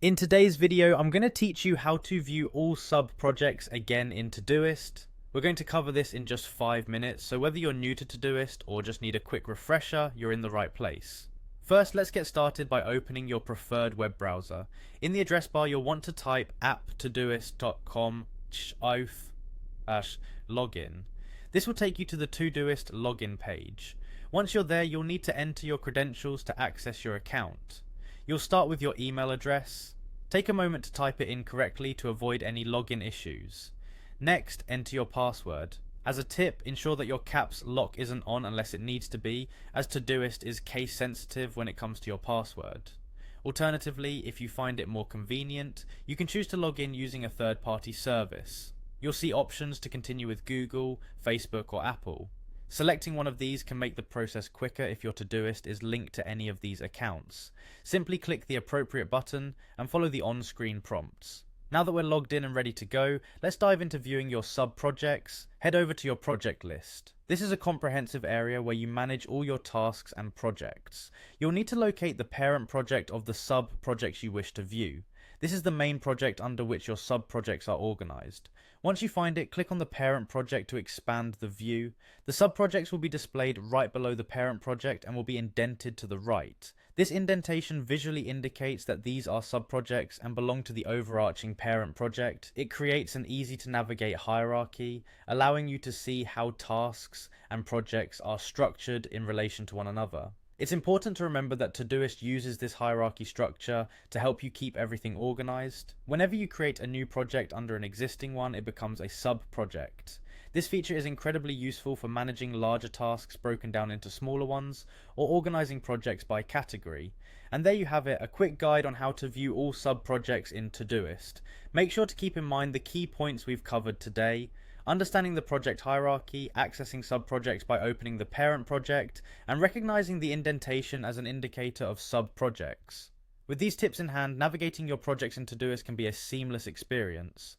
In today's video, I'm going to teach you how to view all sub-projects again in Todoist. We're going to cover this in just 5 minutes, so whether you're new to Todoist or just need a quick refresher, you're in the right place. First, let's get started by opening your preferred web browser. In the address bar, you'll want to type app-todoist.com/login. This will take you to the Todoist login page. Once you're there, you'll need to enter your credentials to access your account. You'll start with your email address. Take a moment to type it in correctly to avoid any login issues. Next, enter your password. As a tip, ensure that your caps lock isn't on unless it needs to be, as Todoist is case sensitive when it comes to your password. Alternatively, if you find it more convenient, you can choose to log in using a third-party service. You'll see options to continue with Google, Facebook, or Apple. Selecting one of these can make the process quicker if your Todoist is linked to any of these accounts. Simply click the appropriate button and follow the on-screen prompts. Now that we're logged in and ready to go, let's dive into viewing your sub-projects. Head over to your project list. This is a comprehensive area where you manage all your tasks and projects. You'll need to locate the parent project of the sub-projects you wish to view. This is the main project under which your sub-projects are organized. Once you find it, click on the parent project to expand the view. The sub-projects will be displayed right below the parent project and will be indented to the right. This indentation visually indicates that these are sub-projects and belong to the overarching parent project. It creates an easy to navigate hierarchy, allowing you to see how tasks and projects are structured in relation to one another. It's important to remember that Todoist uses this hierarchy structure to help you keep everything organized. Whenever you create a new project under an existing one, it becomes a sub-project. This feature is incredibly useful for managing larger tasks broken down into smaller ones, or organizing projects by category. And there you have it, a quick guide on how to view all sub-projects in Todoist. Make sure to keep in mind the key points we've covered today: understanding the project hierarchy, accessing sub-projects by opening the parent project, and recognizing the indentation as an indicator of sub-projects. With these tips in hand, navigating your projects in Todoist can be a seamless experience.